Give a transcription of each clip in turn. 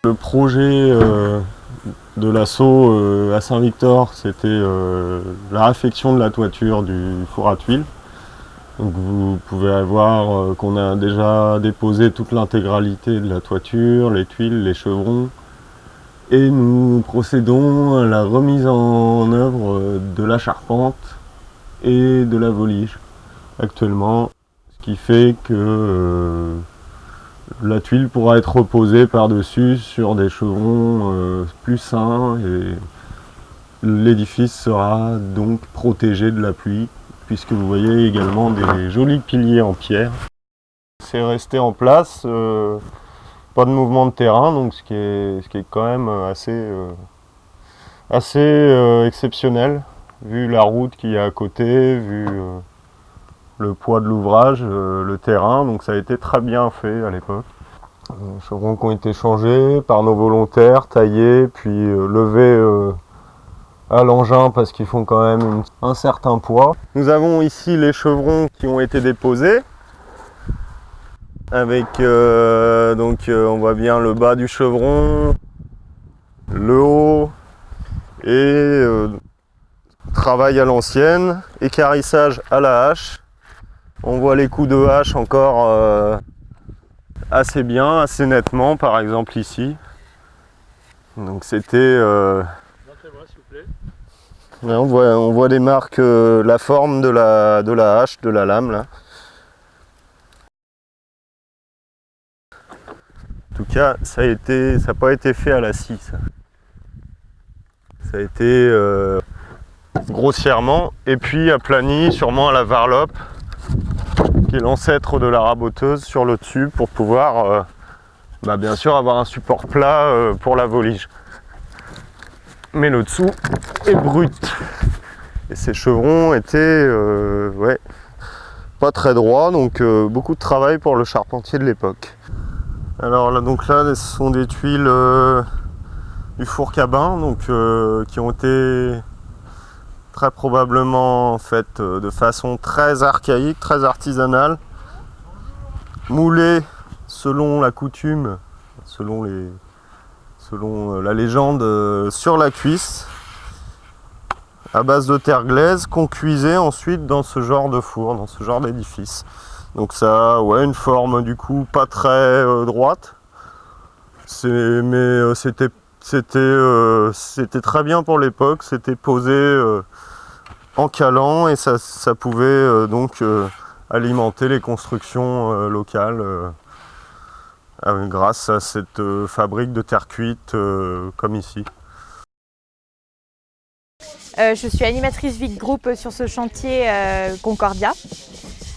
Le projet de l'assaut à Saint-Victor, c'était la réfection de la toiture du four à tuiles. Donc vous pouvez voir qu'on a déjà déposé toute l'intégralité de la toiture, les tuiles, les chevrons. Et nous procédons à la remise en œuvre de la charpente et de la volige actuellement. Ce qui fait que la tuile pourra être reposée par-dessus sur des chevrons plus sains et l'édifice sera donc protégé de la pluie puisque vous voyez également des jolis piliers en pierre. C'est resté en place, pas de mouvement de terrain, donc ce qui est quand même assez exceptionnel vu la route qu'il y a à côté, vu le poids de l'ouvrage, le terrain, donc ça a été très bien fait à l'époque. Chevrons qui ont été changés par nos volontaires, taillés, puis levés à l'engin parce qu'ils font quand même un certain poids. Nous avons ici les chevrons qui ont été déposés, avec on voit bien le bas du chevron, le haut, et travail à l'ancienne, équarrissage à la hache. On voit les coups de hache encore assez bien, assez nettement, par exemple ici. Donc c'était... on voit les marques, la forme de la hache, de la lame là. En tout cas, ça n'a pas été fait à la scie. Ça a été grossièrement et puis aplani sûrement à la varlope, qui est l'ancêtre de la raboteuse, sur le dessus pour pouvoir bien sûr avoir un support plat pour la volige. Mais le dessous est brut. Et ces chevrons étaient pas très droits, donc beaucoup de travail pour le charpentier de l'époque. Alors là, ce sont des tuiles du four cabin, qui ont été très probablement faites de façon très archaïque, très artisanale, moulées selon la coutume, selon la légende, sur la cuisse, à base de terre glaise, qu'on cuisait ensuite dans ce genre de four, dans ce genre d'édifice. Donc ça a une forme du coup pas très droite, mais c'était très bien pour l'époque, c'était posé en calant et ça pouvait alimenter les constructions locales grâce à cette fabrique de terre cuite comme ici. Je suis animatrice Vic Group sur ce chantier Concordia.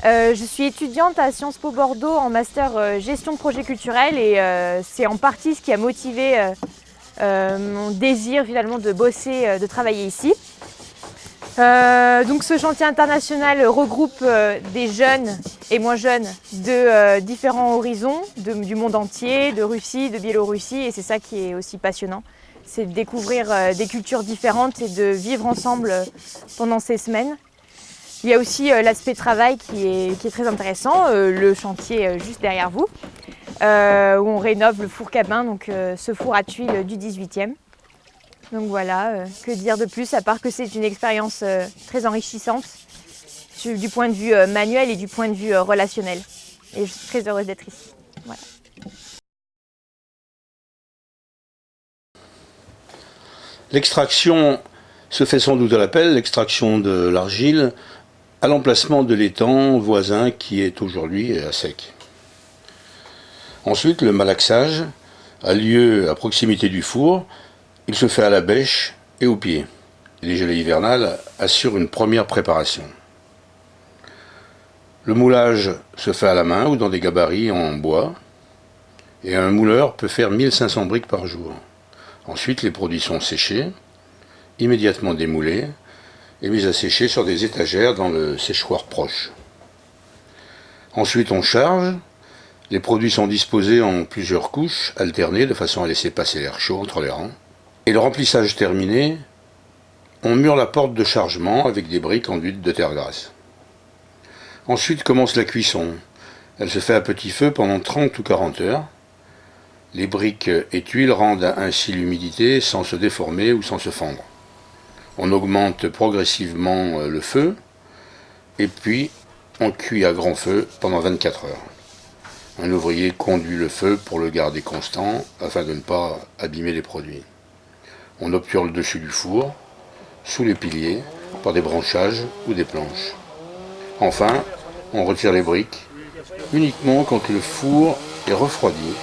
Je suis étudiante à Sciences Po Bordeaux en master gestion de projet culturel et c'est en partie ce qui a motivé mon désir finalement de bosser, de travailler ici. Donc ce chantier international regroupe des jeunes et moins jeunes de différents horizons, du monde entier, de Russie, de Biélorussie, et c'est ça qui est aussi passionnant. C'est de découvrir des cultures différentes et de vivre ensemble pendant ces semaines. Il y a aussi l'aspect travail qui est très intéressant, le chantier juste derrière vous, où on rénove le four cabin, donc ce four à tuiles du 18e. Donc voilà, que dire de plus à part que c'est une expérience très enrichissante du point de vue manuel et du point de vue relationnel. Et je suis très heureuse d'être ici. Voilà. L'extraction se fait sans doute à la pelle, l'extraction de l'argile, à l'emplacement de l'étang voisin qui est aujourd'hui à sec. Ensuite, le malaxage a lieu à proximité du four. Il se fait à la bêche et au pied. Les gelées hivernales assurent une première préparation. Le moulage se fait à la main ou dans des gabarits en bois. Et un mouleur peut faire 1500 briques par jour. Ensuite, les produits sont séchés, immédiatement démoulés et mis à sécher sur des étagères dans le séchoir proche. Ensuite, on charge. Les produits sont disposés en plusieurs couches, alternées, de façon à laisser passer l'air chaud entre les rangs. Et le remplissage terminé, on mure la porte de chargement avec des briques enduites de terre grasse. Ensuite commence la cuisson. Elle se fait à petit feu pendant 30 ou 40 heures. Les briques et tuiles rendent ainsi l'humidité sans se déformer ou sans se fendre. On augmente progressivement le feu et puis on cuit à grand feu pendant 24 heures. Un ouvrier conduit le feu pour le garder constant afin de ne pas abîmer les produits. On obture le dessus du four, sous les piliers, par des branchages ou des planches. Enfin, on retire les briques uniquement quand le four est refroidi,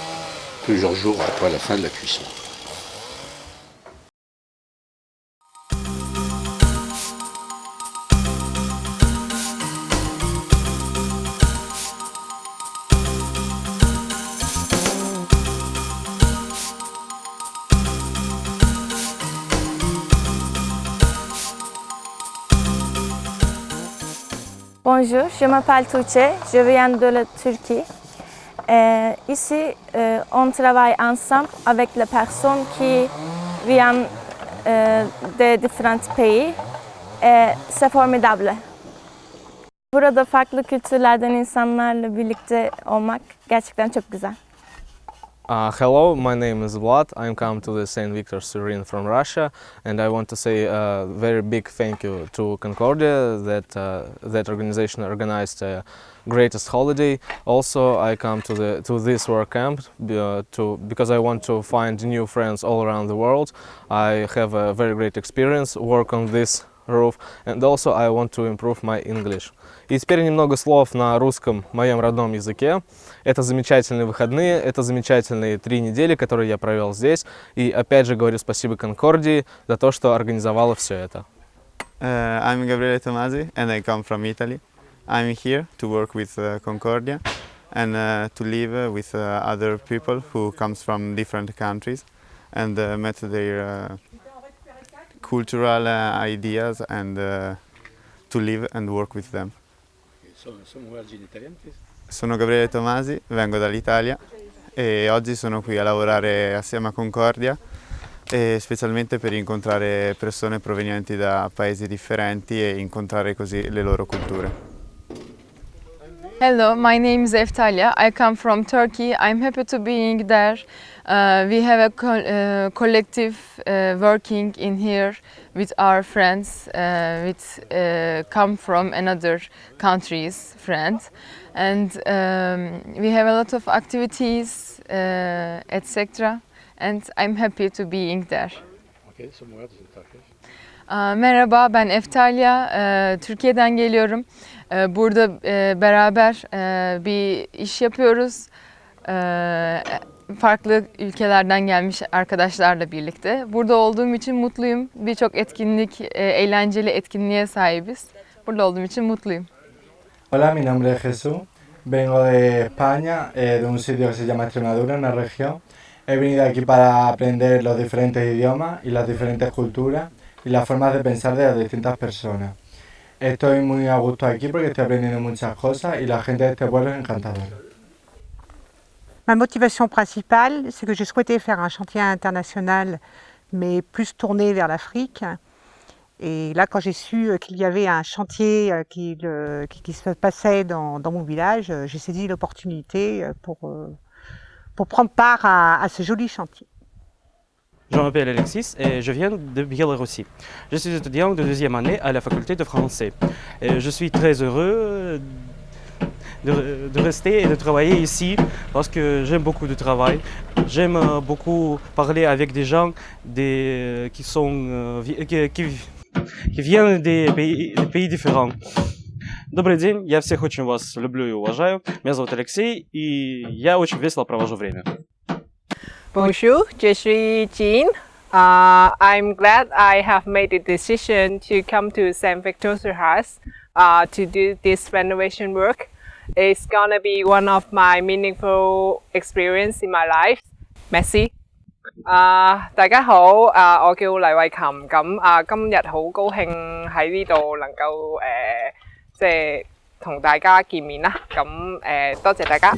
plusieurs jours après la fin de la cuisson. Bonjour, je m'appelle Tuğçe, je viens de la Turquie. Ici, on travaille ensemble avec les personnes qui viennent de différents pays. C'est formidable. Burada farklı kültürlerden insanlarla birlikte olmak gerçekten çok güzel. Hello, my name is Vlad. I'm come to the St. Victor Serene from Russia, and I want to say a very big thank you to Concordia that organization organized the greatest holiday. Also, I come to this work camp because I want to find new friends all around the world. I have a very great experience work on this roof, and also I want to improve my English. И теперь немного слов на русском, моем родном языке. Это замечательные выходные, это замечательные 3 недели, которые я провел здесь. И опять же говорю спасибо Конкордии за то, что организовала все это. I'm Gabriele Tomasi and I come from Italy. I'm here to work with Concordia and to live with other people who comes from different countries and met their cultural ideas and to live and work with them. Sono Gabriele Tomasi, vengo dall'Italia e oggi sono qui a lavorare assieme a Concordia e specialmente per incontrare persone provenienti da paesi differenti e incontrare così le loro culture. Hello, my name is Eftalya. I come from Turkey. I'm happy to being there. We have a collective working in here with our friends, with come from another countries, friends, and we have a lot of activities, etc. And I'm happy to being there. Okay, so more than Turkish. Merhaba, ben Eftalya. Türkiye'den geliyorum. Burada beraber bir iş yapıyoruz. Farklı ülkelerden gelmiş arkadaşlarla birlikte. Burada olduğum için mutluyum. Birçok etkinlik, eğlenceli etkinliğe sahibiz. Burada olduğum için mutluyum. Hola, mi nombre es Jesús. Vengo de España, de un sitio que se llama Extremadura, una región. He venido aquí para aprender los diferentes idiomas y las diferentes culturas y las formas de pensar de las distintas personas. Estoy muy a gusto aquí porque estoy aprendiendo muchas cosas y la gente de este pueblo es encantadora. Ma motivation principale, c'est que je souhaitais faire un chantier international, mais plus tourné vers l'Afrique. Et là, quand j'ai su qu'il y avait un chantier qui se passait dans mon village, j'ai saisi l'opportunité pour prendre part à ce joli chantier. Je m'appelle Alexis et je viens de Biélorussie. Je suis étudiant de 2e année à la faculté de français. Et je suis très heureux de rester et de travailler ici parce que j'aime beaucoup le travail. J'aime beaucoup parler avec des gens qui viennent des pays différents. Добрый день, я всех очень вас люблю и уважаю. Меня зовут Алексей, и я очень весело провожу время. Bonjour, je suis Jean. I'm glad I have made the decision to come to St. Victor's House to do this renovation work. It's gonna be one of my meaningful experience in my life. Merci. 大家好，我叫黎慧琴，咁今日好高興喺呢度能夠即係同大家見面啦，咁多謝大家。